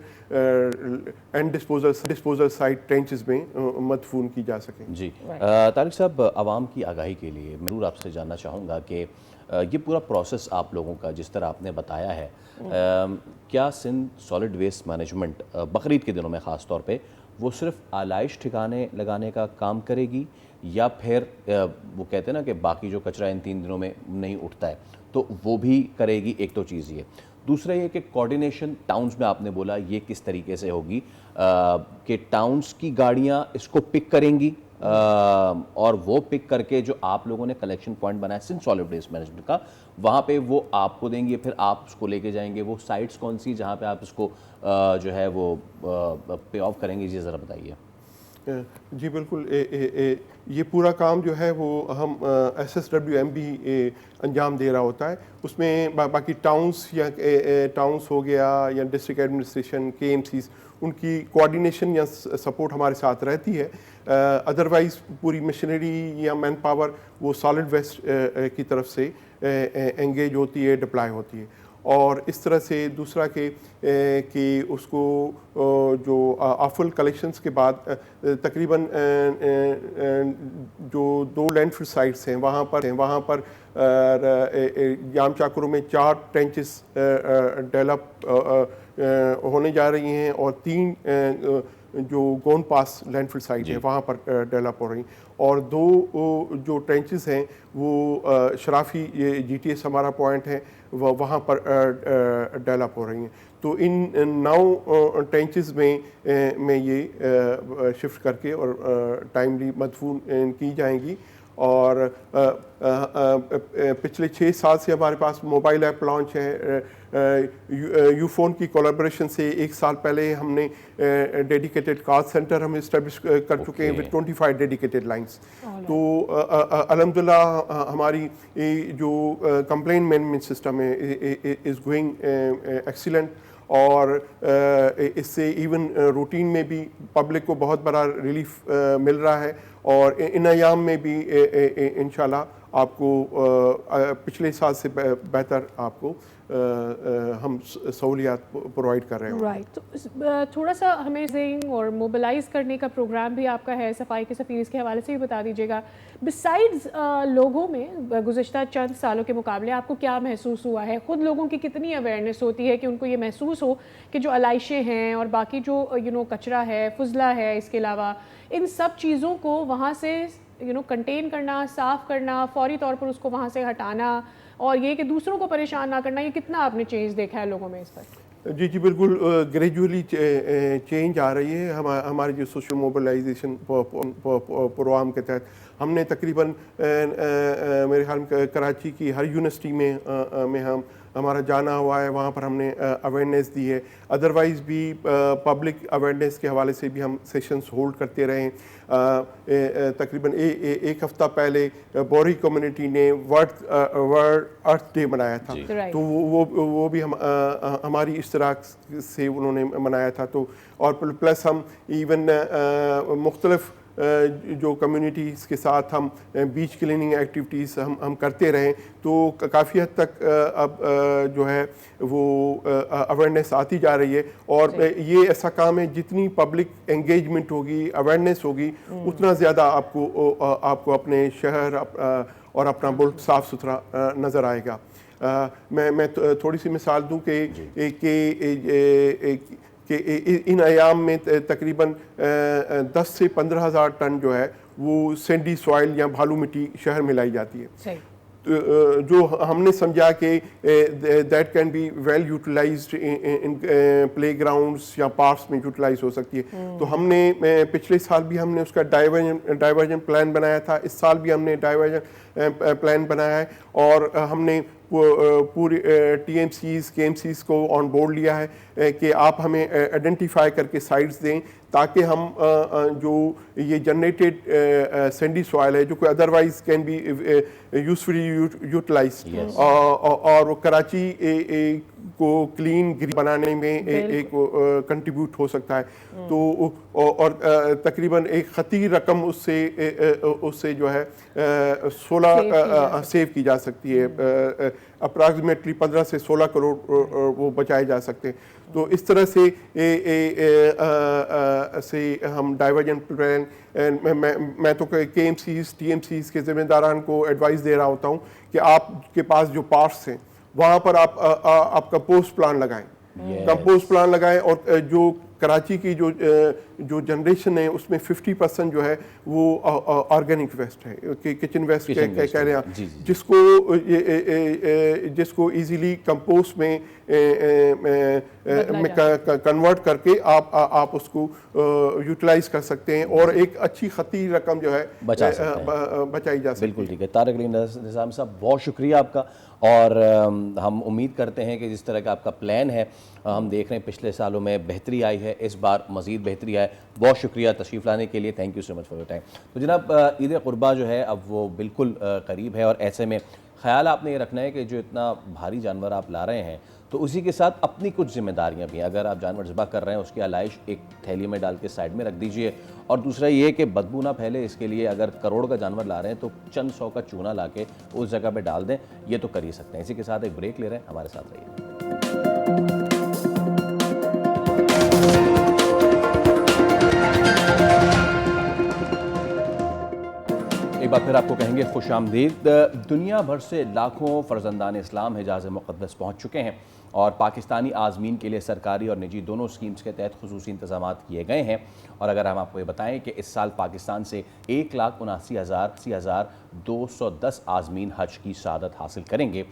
اینڈ ڈسپوزل سائٹ ٹرینچز میں مدفون کی جا سکیں. جی طارق صاحب, عوام کی آگاہی کے لیے میں ضرور آپ سے جاننا چاہوں گا کہ یہ پورا پروسیس آپ لوگوں کا جس طرح آپ نے بتایا ہے, کیا Sindh solid waste management Bakrid کے دنوں میں خاص طور پہ وہ صرف آلائش ٹھکانے لگانے کا کام کرے گی, یا پھر وہ کہتے ہیں نا کہ باقی جو کچرا ان 3 دنوں میں نہیں اٹھتا ہے تو وہ بھی کرے گی؟ ایک تو چیز یہ. دوسرا یہ کہ کوارڈینیشن ٹاؤنز میں آپ نے بولا یہ کس طریقے سے ہوگی کہ ٹاؤنز کی گاڑیاں اس کو پک کریں گی اور وہ پک کر کے جو آپ لوگوں نے کلیکشن پوائنٹ بنایا سندھ سالڈ ویسٹ مینجمنٹ کا, وہاں پہ وہ آپ کو دیں گے, پھر آپ اس کو لے کے جائیں گے. وہ سائٹس کون سی جہاں پہ آپ اس کو جو ہے وہ پے آف کریں گے, یہ ذرا بتائیے. جی بالکل, یہ پورا کام جو ہے وہ ہم SSWMB انجام دے رہا ہوتا ہے. اس میں باقی ٹاؤنس یا ٹاؤنس ہو گیا یا ڈسٹرکٹ ایڈمنسٹریشن KMCs, ان کی کوارڈینیشن یا سپورٹ ہمارے ساتھ رہتی ہے. ادروائز پوری مشینری یا مین پاور وہ سالڈ ویسٹ کی طرف سے انگیج ہوتی ہے, ڈپلائی ہوتی ہے. اور اس طرح سے دوسرا کہ اس کو جو آفل کلیکشنز کے بعد تقریباً جو 2 لینڈ فل سائٹس ہیں وہاں پر جام چاکروں میں 4 ٹرینچز ڈیولپ ہونے جا رہی ہیں اور 3 جو گون پاس لینڈ فل سائٹ ہے وہاں پر ڈیولپ ہو رہی ہیں, اور 2 جو ٹرینچز ہیں وہ شرافی GTS ہمارا پوائنٹ ہے وہاں پر ڈیولپ ہو رہی ہیں. تو ان 9 ٹرینچز میں یہ شفٹ کر کے اور ٹائملی مدفون کی جائیں گی. اور پچھلے 6 سال سے ہمارے پاس موبائل ایپ لانچ ہے. یو فون کی کولابریشن سے 1 سال پہلے ہم نے ڈیڈیکیٹڈ کال سینٹر ہم اسٹیبلش کر چکے ہیں وتھ 25 ڈیڈیکیٹڈ لائنس. تو الحمدللہ ہماری جو کمپلین مینجمنٹ سسٹم ہے از گوئنگ ایکسیلنٹ, اور اس سے ایون روٹین میں بھی پبلک کو بہت بڑا ریلیف مل رہا ہے. اور ان ایام میں بھی انشاءاللہ آپ کو پچھلے سال سے بہتر آپ کو ہم سہولیات پرووائڈ کر رہے ہیں. رائٹ. تو تھوڑا سا ہمیزنگ اور موبلائز کرنے کا پروگرام بھی آپ کا ہے صفائی کے سفیر، اس کے حوالے سے بھی بتا دیجیے گا. بسائڈز لوگوں میں گزشتہ چند سالوں کے مقابلے آپ کو کیا محسوس ہوا ہے؟ خود لوگوں کی کتنی اویئرنیس ہوتی ہے کہ ان کو یہ محسوس ہو کہ جو علائشیں ہیں اور باقی جو کچرا ہے، فضلہ ہے، اس کے علاوہ ان سب چیزوں کو وہاں سے کنٹین کرنا، صاف کرنا، فوری طور پر اس کو وہاں سے ہٹانا، اور یہ کہ دوسروں کو پریشان نہ کرنا، یہ کتنا آپ نے چینج دیکھا ہے لوگوں میں اس پر؟ جی بالکل گریجولی چینج آ رہی ہے. ہمارے جو سوشل موبلائزیشن پروگرام کے تحت ہم نے تقریباً میرے خیال میں کراچی کی ہر یونیورسٹی میں ہمارا جانا ہوا ہے، وہاں پر ہم نے اویئرنیس دی ہے. ادروائز بھی پبلک اویئرنیس کے حوالے سے بھی ہم سیشنز ہولڈ کرتے رہے ہیں. تقریباً ایک ہفتہ پہلے بوری کمیونٹی نے ورلڈ ارتھ ڈے منایا تھا، تو وہ بھی ہماری اشتراک سے انہوں نے منایا تھا. تو اور پلس ہم ایون مختلف جو کمیونٹیز کے ساتھ ہم بیچ کلیننگ ایکٹیویٹیز ہم کرتے رہیں، تو کافی حد تک اب جو ہے وہ اویئرنیس آتی جا رہی ہے. اور یہ ایسا کام ہے جتنی پبلک انگیجمنٹ ہوگی، اویئرنیس ہوگی، اتنا زیادہ آپ کو اپنے شہر اور اپنا ملک صاف ستھرا نظر آئے گا. میں تھوڑی سی مثال دوں کہ ان ایام میں تقریباً 10 سے 15 ہزار ٹن جو ہے وہ سینڈی سوائل یا بھالو مٹی شہر میں لائی جاتی ہے، جو ہم نے سمجھا کہ that can be well utilized in playgrounds یا پارکس میں یوٹیلائز ہو سکتی ہے. تو ہم نے پچھلے سال بھی ہم نے اس کا ڈائیورژن پلان بنایا تھا، اس سال بھی ہم نے ڈائیورژن پلان بنایا ہے، اور ہم نے پوری ٹی ایم سیز کے ایم سیز کو آن بورڈ لیا ہے کہ آپ ہمیں آئیڈینٹیفائی کر کے سائٹس دیں، تاکہ ہم جو یہ جنریٹڈ سینڈی سوائل ہے جو کہ ادروائز کین بی یوزفلی یوٹیلائز، اور وہ کراچی کو کلین گرین بنانے میں ایک کنٹریبیوٹ ہو سکتا ہے. تو اور تقریباً ایک خطیر رقم اس سے جو ہے 16 سیو کی جا سکتی ہے، اپراکسیمیٹلی 15 سے 16 کروڑ وہ بچائے جا سکتے ہیں. تو اس طرح سے ہم ڈائیورژن پلان، میں تو K M Cs T M Cs کے ذمہ داران کو ایڈوائز دے رہا ہوتا ہوں کہ آپ کے پاس جو پارکس ہیں وہاں پر آپ کمپوسٹ پلان لگائیں، اور جو کراچی کی جو جنریشن ہے اس میں 50% جو ہے وہ آرگینک ویسٹ ہے، کچن ویسٹ کہہ رہے ہیں، جس کو ایزیلی کمپوسٹ میں کنورٹ کر کے آپ اس کو یوٹیلائز کر سکتے ہیں، اور ایک اچھی خطیر رقم جو ہے بچائی جا سکتی ہے. بالکل ٹھیک ہے. طارق علی نظام صاحب، بہت شکریہ آپ کا، اور ہم امید کرتے ہیں کہ جس طرح کا آپ کا پلان ہے، ہم دیکھ رہے ہیں پچھلے سالوں میں بہتری آئی ہے، اس بار مزید بہتری آئے. بہت شکریہ تشریف لانے کے لیے. Thank you so much for your time. تو جناب، عید قربہ جو ہے اب وہ بالکل قریب ہے، اور ایسے میں خیال آپ نے یہ رکھنا ہے کہ جو اتنا بھاری جانور آپ لا رہے ہیں تو اسی کے ساتھ اپنی کچھ ذمہ داریاں بھی ہیں. اگر آپ جانور ذبح کر رہے ہیں، اس کی علائش ایک تھیلی میں ڈال کے سائڈ میں رکھ دیجئے، اور دوسرا یہ کہ بدبو نہ پھیلے، اس کے لیے اگر کروڑ کا جانور لا رہے ہیں تو چند 100 کا چونا لا کے اس جگہ پہ ڈال دیں. یہ تو کر ہی سکتے ہیں. اسی کے ساتھ ایک بریک لے رہے ہیں، ہمارے ساتھ رہیے. ایک بار پھر آپ کو کہیں گے خوش آمدید. دنیا بھر سے لاکھوں فرزندان اسلام حجاز مقدس پہنچ چکے ہیں، اور پاکستانی عازمین کے لیے سرکاری اور نجی دونوں اسکیمز کے تحت خصوصی انتظامات کیے گئے ہیں. اور اگر ہم آپ کو یہ بتائیں کہ اس سال پاکستان سے 1,79,210 عازمین حج کی سعادت حاصل کریں گے،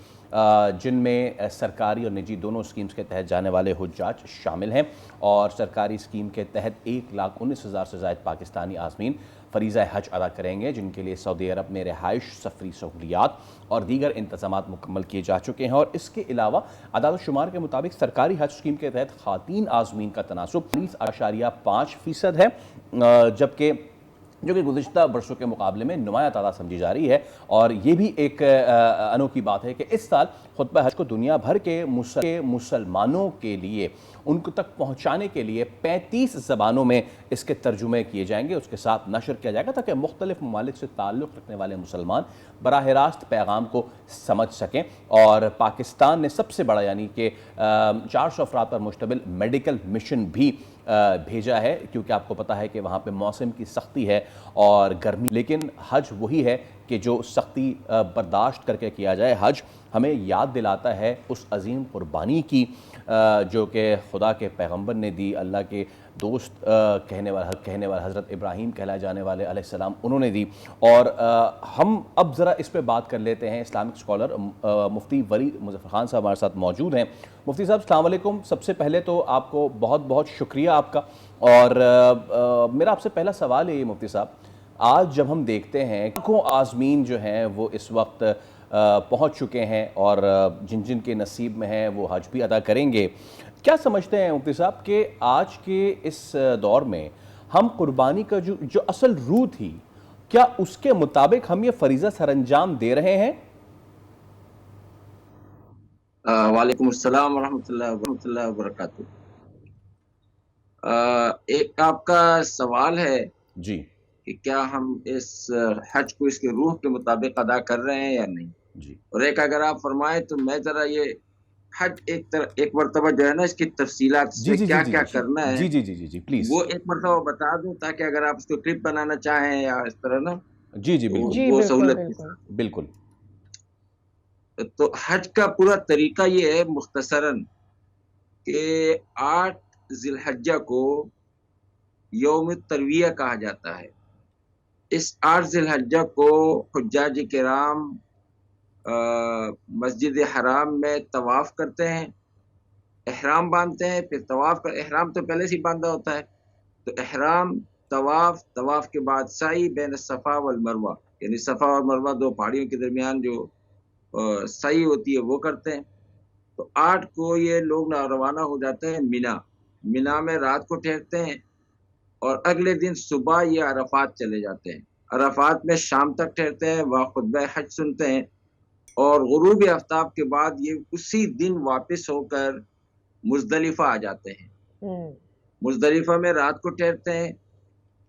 جن میں سرکاری اور نجی دونوں اسکیمز کے تحت جانے والے حجاج شامل ہیں. اور سرکاری اسکیم کے تحت 1,19,000 سے زائد پاکستانی عازمین فریضہ حج ادا کریں گے، جن کے لیے سعودی عرب میں رہائش، سفری سہولیات اور دیگر انتظامات مکمل کیے جا چکے ہیں. اور اس کے علاوہ اعداد و شمار کے مطابق سرکاری حج اسکیم کے تحت خواتین عازمین کا تناسب 30.5% ہے، جبکہ جو کہ گزشتہ برسوں کے مقابلے میں نمایاں تعداد سمجھی جا رہی ہے. اور یہ بھی ایک انوکھی بات ہے کہ اس سال خطبہ حج کو دنیا بھر کے مسلمانوں کے لیے ان کو تک پہنچانے کے لیے 35 زبانوں میں اس کے ترجمے کیے جائیں گے, اس کے ساتھ نشر کیا جائے گا تاکہ مختلف ممالک سے تعلق رکھنے والے مسلمان براہ راست پیغام کو سمجھ سکیں. اور پاکستان نے سب سے بڑا یعنی کہ 400 افراد پر مشتمل میڈیکل مشن بھی بھیجا ہے, کیونکہ آپ کو پتہ ہے کہ وہاں پہ موسم کی سختی ہے اور گرمی, لیکن حج وہی ہے کہ جو سختی برداشت کر کے کیا جائے. حج ہمیں یاد دلاتا ہے اس عظیم قربانی کی جو کہ خدا کے پیغمبر نے دی, اللہ کے دوست کہنے والے حضرت ابراہیم کہلائے جانے والے علیہ السلام انہوں نے دی. اور ہم اب ذرا اس پہ بات کر لیتے ہیں. اسلامک اسکالر مفتی ولی مظفر خان صاحب ہمارے ساتھ موجود ہیں. مفتی صاحب السلام علیکم. سب سے پہلے تو آپ کو بہت بہت شکریہ آپ کا. اور میرا آپ سے پہلا سوال ہے یہ مفتی صاحب, آج جب ہم دیکھتے ہیں لاکھوں عازمین جو ہیں وہ اس وقت پہنچ چکے ہیں اور جن جن کے نصیب میں ہیں وہ حج بھی ادا کریں گے, کیا سمجھتے ہیں مفتی صاحب کہ آج کے اس دور میں ہم قربانی کا جو اصل روح تھی, کیا اس کے مطابق ہم یہ فریضہ سر انجام دے رہے ہیں؟ وعلیکم السلام ورحمۃ اللہ وبرکاتہ. ایک آپ کا سوال ہے جی کہ کیا ہم اس حج کو اس کے روح کے مطابق ادا کر رہے ہیں یا نہیں جی, اور ایک اگر آپ فرمائیں تو میں ذرا یہ حج ایک مرتبہ جو ہے نا اس کی تفصیلات سے کیا کیا کرنا ہے جی پلیز وہ ایک مرتبہ بتا دوں تاکہ اگر آپ اس کو کلپ بنانا چاہیں یا اس طرح نا جی بالکل وہ سہولت بالکل. تو حج کا پورا طریقہ یہ ہے مختصراً کہ 8 ذی الحجہ کو یوم الترویہ کہا جاتا ہے. اس 8 ذی الحجہ کو حجاج کرام مسجد حرام میں طواف کرتے ہیں, احرام باندھتے ہیں, پھر طواف کا احرام تو پہلے سے ہی باندھا ہوتا ہے, تو احرام طواف کے بعد سعی بین الصفا والمروہ, یعنی صفا اور مروہ 2 پہاڑیوں کے درمیان جو سعی ہوتی ہے وہ کرتے ہیں. تو 8 کو یہ لوگ روانہ ہو جاتے ہیں مینا میں رات کو ٹھہرتے ہیں اور اگلے دن صبح یہ عرفات چلے جاتے ہیں. عرفات میں شام تک ٹھہرتے ہیں, وہاں خطبہ حج سنتے ہیں اور غروب آفتاب کے بعد یہ اسی دن واپس ہو کر مزدلفہ آ جاتے ہیں. مزدلفہ میں رات کو ٹھہرتے ہیں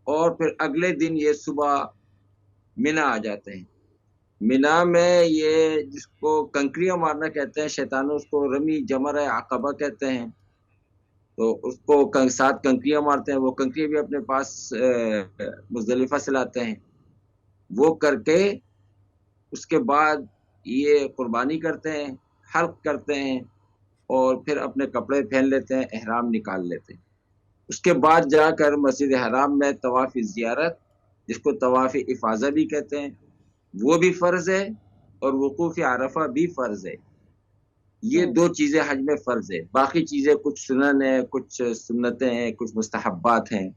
اور پھر اگلے دن یہ صبح مینا آ جاتے ہیں. مینا میں یہ جس کو کنکریاں مارنا کہتے ہیں, شیطانوں اس کو رمی جمرہ عقبہ کہتے ہیں, تو اس کو 7 کنکریاں مارتے ہیں. وہ کنکریاں بھی اپنے پاس مزدلفہ سے لاتے ہیں. وہ کر کے اس کے بعد یہ قربانی کرتے ہیں, حلق کرتے ہیں اور پھر اپنے کپڑے پہن لیتے ہیں, احرام نکال لیتے ہیں. اس کے بعد جا کر مسجد حرام میں طواف زیارت جس کو طواف افاضہ بھی کہتے ہیں وہ بھی فرض ہے اور وقوف عرفہ بھی فرض ہے. یہ 2 چیزیں حج میں فرض ہے, باقی چیزیں کچھ سنن ہیں, کچھ سنتیں ہیں, کچھ مستحبات ہیں.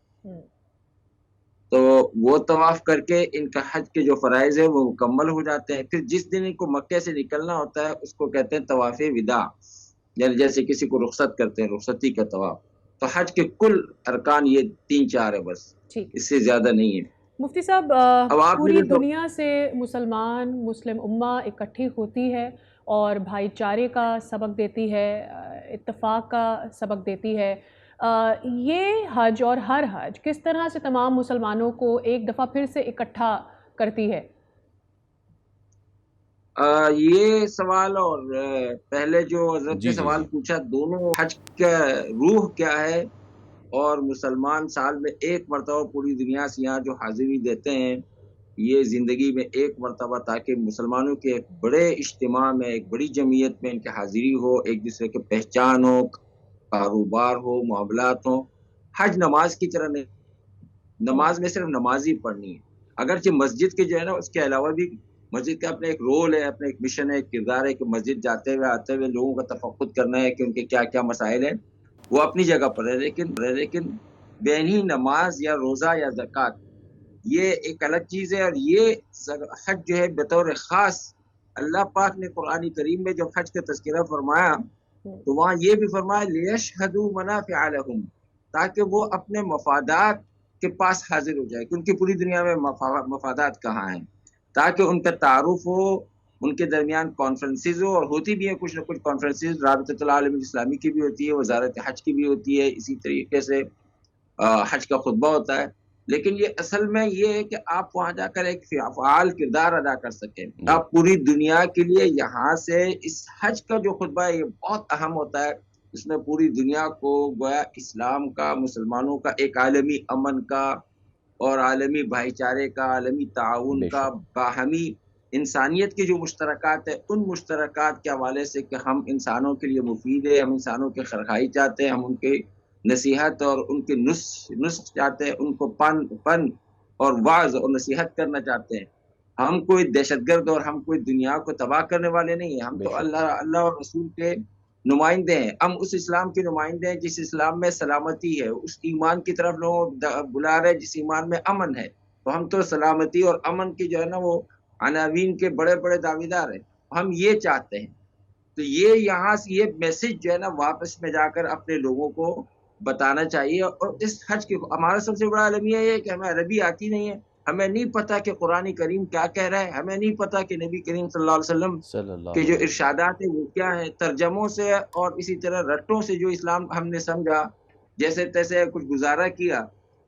تو وہ طواف کر کے ان کا حج کے جو فرائض ہیں وہ مکمل ہو جاتے ہیں. پھر جس دن ان کو مکے سے نکلنا ہوتا ہے اس کو کہتے ہیں طواف وداع, یعنی جیسے کسی کو رخصت کرتے ہیں, رخصتی کا طواف. تو حج کے کل ارکان یہ 3-4 ہے بس, اس سے زیادہ نہیں ہے. مفتی صاحب پوری دنیا سے مسلم امہ اکٹھی ہوتی ہے اور بھائی چارے کا سبق دیتی ہے, اتفاق کا سبق دیتی ہے. یہ حج اور ہر حج کس طرح سے تمام مسلمانوں کو ایک دفعہ پھر سے اکٹھا کرتی ہے؟ یہ سوال اور پہلے جو حضرت نے سوال پوچھا, دونوں حج کا روح کیا ہے اور مسلمان سال میں ایک مرتبہ پوری دنیا سے یہاں جو حاضری دیتے ہیں یہ زندگی میں ایک مرتبہ, تاکہ مسلمانوں کے ایک بڑے اجتماع میں, ایک بڑی جمعیت میں ان کی حاضری ہو, ایک دوسرے کے پہچان ہو, کاروبار ہو, معاملات ہو. حج نماز کی طرح نہیں, نماز میں صرف نماز ہی پڑھنی ہے. اگرچہ مسجد کے جو ہے نا اس کے علاوہ بھی مسجد کا اپنا ایک رول ہے, اپنا ایک مشن ہے, ایک کردار ہے کہ مسجد جاتے ہوئے آتے ہوئے لوگوں کا تفقد کرنا ہے کہ ان کے کیا کیا مسائل ہیں, وہ اپنی جگہ پر ہے. لیکن بینی نماز یا روزہ یا زکوٰۃ یہ ایک الگ چیز ہے. اور یہ حج جو ہے بطور خاص اللہ پاک نے قرآن کریم میں جب حج کا تذکرہ فرمایا تو وہاں یہ بھی فرمایا لیشہدوا منافع لہم, تاکہ وہ اپنے مفادات کے پاس حاضر ہو جائے کہ ان کی پوری دنیا میں مفادات کہاں ہیں، تاکہ ان کا تعارف ہو، ان کے درمیان کانفرنسز ہو، اور ہوتی بھی ہیں کچھ نہ کچھ کانفرنسز، رابطۃ العالم اسلامی کی بھی ہوتی ہے، وزارت حج کی بھی ہوتی ہے، اسی طریقے سے حج کا خطبہ ہوتا ہے. لیکن یہ اصل میں یہ ہے کہ آپ وہاں جا کر ایک فعال کردار ادا کر سکیں. آپ پوری دنیا کے لیے یہاں سے اس حج کا جو خطبہ ہے یہ بہت اہم ہوتا ہے. اس میں پوری دنیا کو گویا اسلام کا، مسلمانوں کا، ایک عالمی امن کا اور عالمی بھائی چارے کا، عالمی تعاون کا، باہمی انسانیت کے جو مشترکات ہیں ان مشترکات کے حوالے سے کہ ہم انسانوں کے لیے مفید ہے، ہم انسانوں کی خیرخواہی چاہتے ہیں، ہم ان کے نصیحت اور ان کے نصح چاہتے ہیں، ان کو پن اور واعظ اور نصیحت کرنا چاہتے ہیں. ہم کوئی دہشت گرد اور ہم کوئی دنیا کو تباہ کرنے والے نہیں ہیں. ہم تو اللہ اور رسول کے نمائندے ہیں. ہم اس اسلام کے نمائندے ہیں جس اسلام میں سلامتی ہے، اس ایمان کی طرف لوگ بلا رہے جس ایمان میں امن ہے. تو ہم تو سلامتی اور امن کی جو ہے نا وہ عناوین کے بڑے بڑے دعویدار ہیں. ہم یہ چاہتے ہیں. تو یہ یہاں سے یہ میسج جو ہے نا واپس میں جا کر اپنے لوگوں کو بتانا چاہیے. اور اس حج کے ہمارا سب سے بڑا المیہ یہ ہے کہ ہمیں عربی آتی نہیں ہے، ہمیں نہیں پتا کہ قرآن کریم کیا کہہ رہا ہے، ہمیں نہیں پتا کہ نبی کریم صلی اللہ علیہ وسلم کے جو ارشادات ہیں وہ کیا ہیں. ترجموں سے اور اسی طرح رٹوں سے جو اسلام ہم نے سمجھا، جیسے تیسے کچھ گزارا کیا.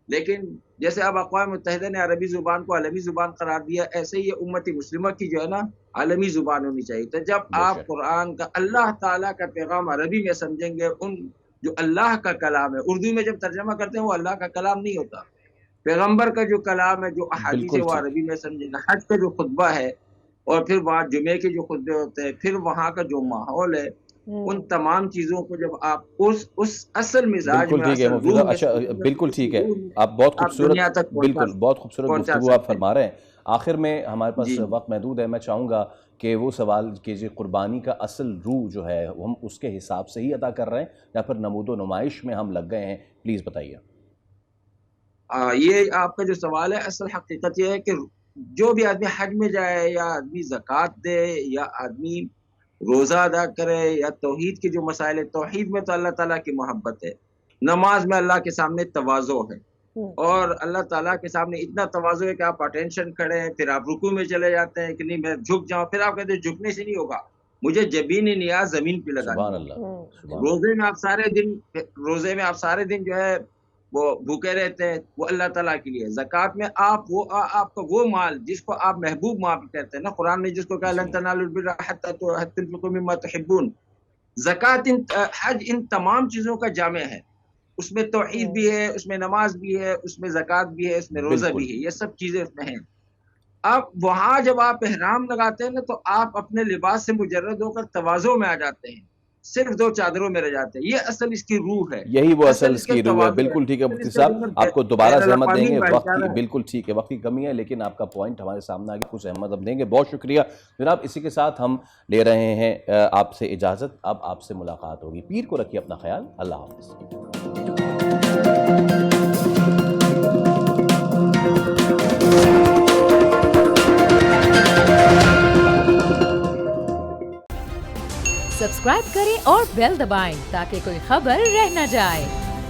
لیکن جیسے اب اقوام متحدہ نے عربی زبان کو عالمی زبان قرار دیا، ایسے ہی امت مسلمہ کی جو ہے نا عالمی زبان ہونی چاہیے. تو جب آپ قرآن کا، اللہ تعالیٰ کا پیغام عربی میں سمجھیں گے، ان جو اللہ کا کلام ہے، اردو میں جب ترجمہ کرتے ہیں وہ اللہ کا کلام نہیں ہوتا، پیغمبر کا جو کلام ہے، جو احادیث ہے وہ عربی میں سمجھیں گے. حج کا جو خطبہ ہے اور پھر وہاں جمعے کے جو خطبے ہوتے ہیں، پھر وہاں کا جو ماحول ہے، ان تمام چیزوں کو جب آپ اس اصل مزاج میں، اچھا بالکل ٹھیک ہے، آپ بہت خوبصورت، بالکل بہت خوبصورت گفتگو آپ فرما رہے ہیں. آخر میں ہمارے پاس وقت محدود ہے، میں چاہوں گا کہ وہ سوال کیجیے، قربانی کا اصل روح جو ہے ہم اس کے حساب سے ہی ادا کر رہے ہیں یا پھر نمود و نمائش میں ہم لگ گئے ہیں؟ پلیز بتائیے. یہ آپ کا جو سوال ہے، اصل حقیقت یہ ہے کہ جو بھی آدمی حج میں جائے یا آدمی زکوٰۃ دے یا آدمی روزہ ادا کرے یا توحید کے جو مسائل ہے، توحید میں تو اللہ تعالیٰ کی محبت ہے، نماز میں اللہ کے سامنے تواضع ہے، اور اللہ تعالیٰ کے سامنے اتنا تواضع ہے کہ آپ اٹینشن کھڑے ہیں، پھر آپ رکوع میں چلے جاتے ہیں کہ نہیں میں جھک جاؤں، پھر آپ کہتے ہیں جھکنے سے نہیں ہوگا، مجھے جبین نیاز زمین پہ لگانی ہے. روزے میں آپ سارے دن جو ہے وہ بھوکے رہتے ہیں، وہ اللہ تعالیٰ کے لیے. زکوٰۃ میں آپ کا وہ مال جس کو آپ محبوب مال کہتے ہیں نا، قرآن نے جس کو کہا لن تنالوا البر حتى تنفقوا مما تحبون. زکوٰۃ، حج ان تمام چیزوں کا جامع ہے. اس میں توحید بھی ہے، اس میں نماز بھی ہے، اس میں زکوٰۃ بھی ہے، اس میں روزہ بھی ہے، یہ سب چیزیں اس میں ہیں. اب وہاں جب آپ احرام لگاتے ہیں نا تو آپ اپنے لباس سے مجرد ہو کر تواضع میں آ جاتے ہیں، صرف 2 چادروں میں رہ جاتے ہیں. یہ اصل اس کی روح ہے، یہی وہ اصل اس کی روح ہے. بالکل ٹھیک ہے مفتی صاحب، آپ کو دوبارہ زحمت دیں گے، وقت کی بالکل ٹھیک ہے، وقت کی کمی ہے، لیکن آپ کا پوائنٹ ہمارے سامنے آگے، کچھ احمد ہم دیں گے. بہت شکریہ جناب. اسی کے ساتھ ہم لے رہے ہیں آپ سے اجازت. اب آپ سے ملاقات ہوگی. پیر کو رکھیے اپنا خیال. اللہ حافظ. سبسکرائب کریں اور بیل دبائیں تاکہ کوئی خبر رہ نہ جائے.